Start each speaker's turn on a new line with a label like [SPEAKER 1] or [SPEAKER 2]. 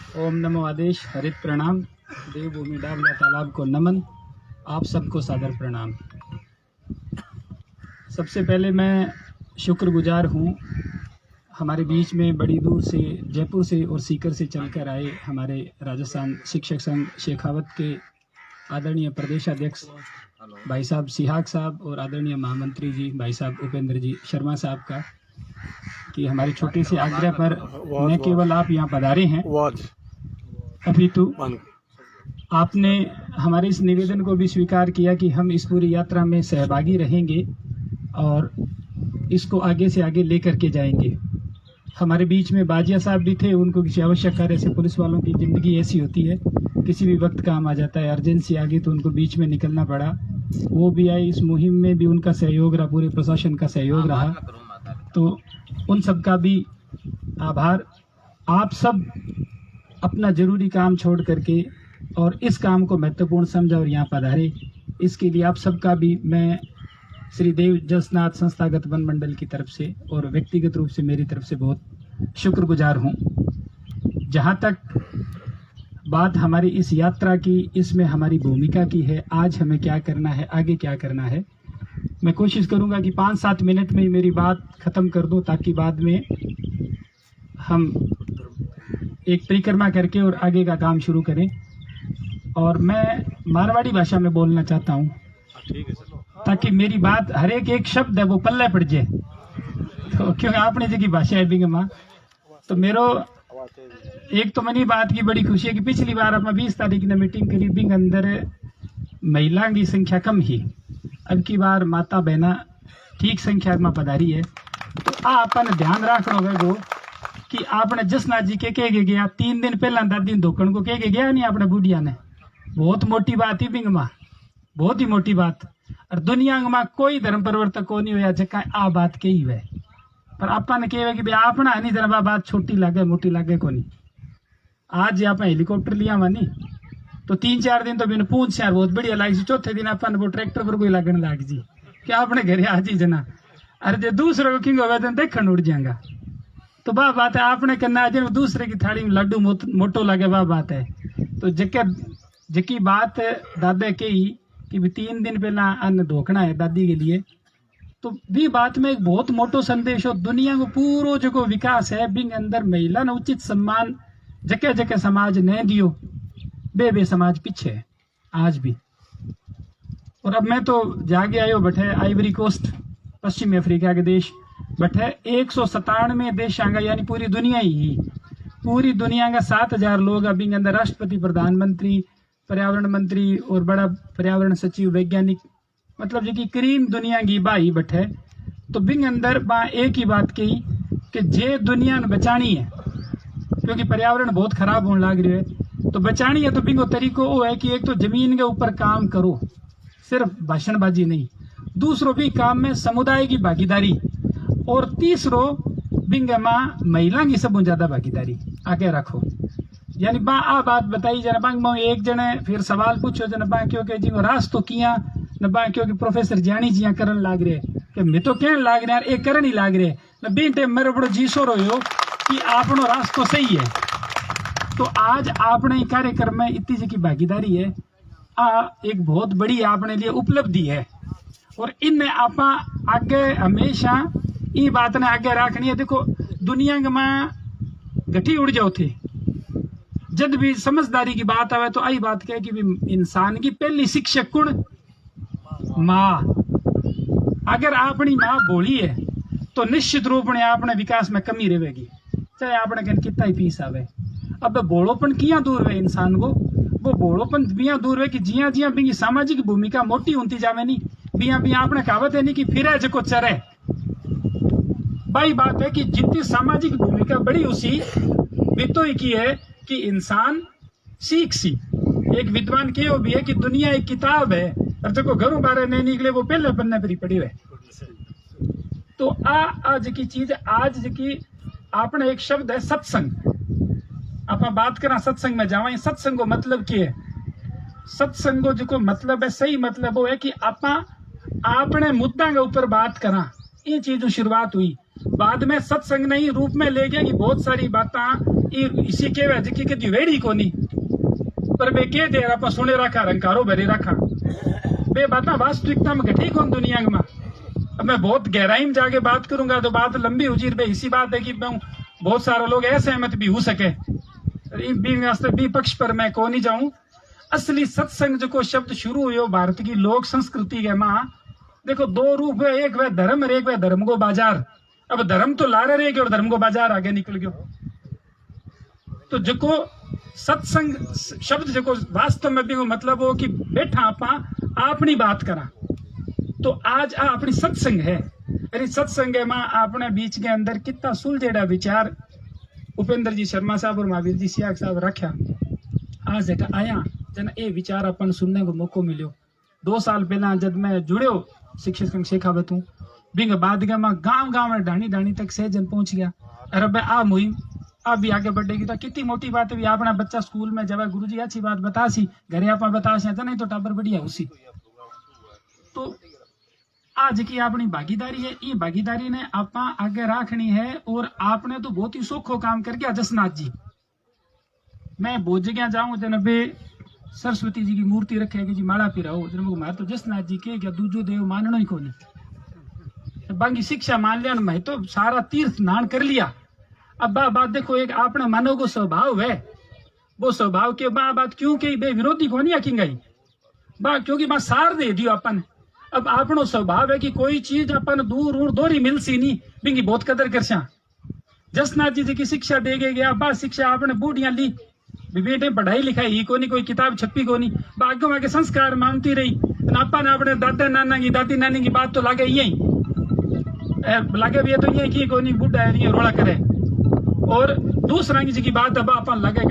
[SPEAKER 1] ओम नमो आदेश हरित प्रणाम। देवभूमि डाबला तालाब को नमन। आप सबको सादर प्रणाम। सबसे पहले मैं शुक्रगुजार हूँ हमारे बीच में बड़ी दूर से जयपुर से और सीकर से चलकर आए हमारे राजस्थान शिक्षक संघ शेखावत के आदरणीय प्रदेशाध्यक्ष भाई साहब सिहाग साहब और आदरणीय महामंत्री जी भाई साहब उपेंद्र जी शर्मा साहब का कि हमारे छोटे से आग्रह पर न केवल आप यहाँ पधारे हैं अपितु आपने हमारे इस निवेदन को भी स्वीकार किया कि हम इस पूरी यात्रा में सहभागी रहेंगे और इसको आगे से आगे लेकर के जाएंगे। हमारे बीच में बाजिया साहब भी थे, उनको किसी आवश्यक कार्य से, पुलिस वालों की ज़िंदगी ऐसी होती है किसी भी वक्त काम आ जाता है, अर्जेंसी आ गई तो उनको बीच में निकलना पड़ा। वो भी आए, इस मुहिम में भी उनका सहयोग रहा, पूरे प्रशासन का सहयोग रहा, तो उन सब का भी आभार। आप सब अपना जरूरी काम छोड़ करके और इस काम को महत्वपूर्ण समझा और यहाँ पधारे, इसके लिए आप सबका भी मैं श्री देव जसनाथ संस्थागत वन मंडल की तरफ से और व्यक्तिगत रूप से मेरी तरफ से बहुत शुक्रगुजार हूँ। जहाँ तक बात हमारी इस यात्रा की, इसमें हमारी भूमिका की है, आज हमें क्या करना है, आगे क्या करना है, मैं कोशिश करूँगा कि 5-7 मिनट में ही मेरी बात ख़त्म कर दूँ ताकि बाद में हम एक परिक्रमा करके और आगे का काम शुरू करें। और मैं मारवाड़ी भाषा में बोलना चाहता हूँ ताकि मेरी बात हर एक शब्द है वो पल्ले पड़ जाए, तो क्योंकि आपने जी की भाषा है बिंग माँ, तो मेरो एक तो मनी बात की बड़ी खुशी है कि पिछली बार अपना 20 तारीख ने मीटिंग करी, बिंग अंदर महिला की संख्या कम ही, अब की बार माता बहना ठीक संख्या में पधारी है। तो अपन ध्यान रखना होगा कि आपने जसनाथ जी के कह गया 3 दिन पहला दादी धोकन को कह गया नहीं आपने बुढ़िया ने, बहुत मोटी बात है बिंग माँ, बहुत ही मोटी बात। और दुनिया में कोई धर्म परिवर्तन को नहीं हुआ जका आ बात कही हुए, पर अपन कहे कि भाई आपना नहीं जरा बात छोटी लागे मोटी लागे को नहीं। आज आप हेलीकॉप्टर लिया मानी तो 3-4 दिन तो बिन पूछ यार बहुत बढ़िया लागी, चौथे दिन अपन वो ट्रैक्टर पर कोई लगने लाग जी कि आपने घरे आज ही जना, अरे जो दूसरे को किंग हो देखन उड़ जाएगा, तो वाह बात है। आपने करना आज दूसरे की थाली में लड्डू मोटो लगे, वाह बात है। तो जकी बात दादा कही कि 3 दिन पहला अन्न धोखना है दादी के लिए, तो भी बात में एक बहुत मोटो संदेश हो। दुनिया को पूरो जो विकास है बिंग अंदर महिला ने उचित सम्मान जके जके समाज ने दियो, बे समाज पीछे है आज भी। और अब मैं तो जागे आयो बैठे आइवरी कोस्ट पश्चिमी अफ्रीका के देश बैठे 197 देश आंगा, यानी पूरी दुनिया ही, पूरी दुनिया का 7000 लोग अभी अंदर राष्ट्रपति, प्रधानमंत्री, पर्यावरण मंत्री और बड़ा पर्यावरण सचिव, वैज्ञानिक, मतलब जो कि करीम दुनिया की बाई बैठे। तो बिंग अंदर बा एक ही बात कही कि जे दुनिया ने बचानी है क्योंकि पर्यावरण बहुत खराब होने लग रही है, तो बचानी है तो बिंगो तरीको वो है कि एक तो जमीन के ऊपर काम करो, सिर्फ भाषणबाजी नहीं, दूसरों भी काम में समुदाय की भागीदारी, और तीसरो बिंग माँ महिला की सब ज्यादा भागीदारी आगे रखो। यानी बा आ बात बताई जना बांग में एक जने फिर सवाल पूछो जना बा क्योंकि जी रास तो किया न बा क्योंकि प्रोफेसर ज्ञानी जी करन लाग रहे कि मैं तो कहने लाग रहे यार एक करन ही लाग रहे न बी टाइम मेरे बड़ो जीसो रहो कि आपनो रास तो सही है। तो आज आपने कार्यक्रम में इतनी जी की भागीदारी है, आ एक बहुत बड़ी आपने लिए उपलब्धि है, और इनने आप आगे हमेशा ये बात ने आगे रखनी है। देखो दुनिया में गठी उड़ जाओ थे, जब भी समझदारी की बात आवे तो आई बात कहे कि भी इंसान की पहली शिक्षक कौन, माँ। अगर अपनी माँ बोली है तो निश्चित रूप में आपने विकास में कमी रहेगी, चाहे आपने कहीं कितना ही पीस आवे। अब बोलोपन किया दूर है इंसान को, वो बोलोपन बिया दूर है कि जिया जिया भी सामाजिक भूमिका मोटी होती जावे नहीं, बिया बिया आपने कहावत है नहीं कि फिर जो चरे। भाई बात है कि जितनी सामाजिक भूमिका बड़ी उसी बितो ही की है कि इंसान सीख सी। एक विद्वान के भी है कि दुनिया एक किताब है और जो घरों बारे नहीं निकले वो पहले पन्ने पर ही पड़ी है। तो आज की चीज, आज की आपने एक शब्द है सत्संग, आप बात करा सत्संग में जावा, सत्संग को मतलब क्या है? सत्संग को जो मतलब है, सही मतलब वो है कि आपने मुद्दा के ऊपर बात करा, ये चीज शुरुआत हुई। बाद में सत्संग नहीं रूप में ले गया कि बहुत सारी बातें इसी के वजह की कि वेड़ी कोनी पर बे के दे आप सुने रखा रंकारो भरे रखा बे बात वास्तविकता में घटी कौन दुनिया में। अब मैं बहुत गहराई में जाके बात करूंगा तो बात लंबी हो जी। इसी बात है कि बहुत सारे लोग असहमत भी हो सके बी पक्ष पर मैं को नहीं जाऊं। असली सत्संग जो शब्द शुरू हुई भारत की लोक संस्कृति के मां देखो दो रूप है, एक वह धर्म और एक वह धर्म को बाजार। अब धर्म तो लारे रह गया और धर्म को बाजार आगे निकल गयो। तो जो सत्संग शब्द जो वास्तव में भी वो मतलब हो कि बैठा आपा अपनी बात करा तो आज अपनी सत्संग है। अरे सत्संग है मां अपने बीच के अंदर कितना सुलझेड़ा विचार उपेंद्र जी शर्मा साहब और महावीर जी सियाग साहब रखा आज एक आया जना ये विचार अपन सुनने को मौको मिलो। 2 साल पहला जब मैं जुड़ो शिक्षक संघ शेखावत हूँ बिंग बाद में गांव गांव में ढाणी ढाणी तक सहजन पहुंच गया। अरे भाई आ मुहिम अब भी आगे बढ़ेगी तो कितनी मोटी बात है भी अपना बच्चा स्कूल में जब गुरु जी अच्छी बात बता सी घरे आप बता तो नहीं तो टाबर बढ़िया उसी। तो आज की अपनी भागीदारी है ये भागीदारी ने आप आगे रखनी है। और आपने तो बहुत ही सौखो काम कर गया जसनाथ जी। मैं बहुत जगह जाऊं जन बे सरस्वती जी की मूर्ति रखेगी जी माला पिराओ जन मार तो जसनाथ जी के क्या दूजो देव मानना ही को नहीं बाकी शिक्षा मान लिया मैं तो सारा तीर्थ नान कर लिया। अब बात देखो एक आपने मानव को स्वभाव है वो स्वभाव के बात क्यों के बे विरोधी को नहीं आकिंगाई क्योंकि बा सार दे दियो अपन। अब आपनो स्वभाव है कि कोई चीज अपन दूर दोरी मिल सी नहीं बिंगी बहुत कदर कर सा। जसनाथ जी की शिक्षा दे गया बा शिक्षा आपने बूढ़िया ली बेटे पढ़ाई लिखाई ही कोई किताब छपी को नहीं बागों आगे संस्कार मानती रही अपन अपने दादा नाना की दादी नानी की बात तो लागे यही लागे भी तो यही की कोई बूढ़ा है रोड़ा करे। और दूसरा की बात अब अपन लगे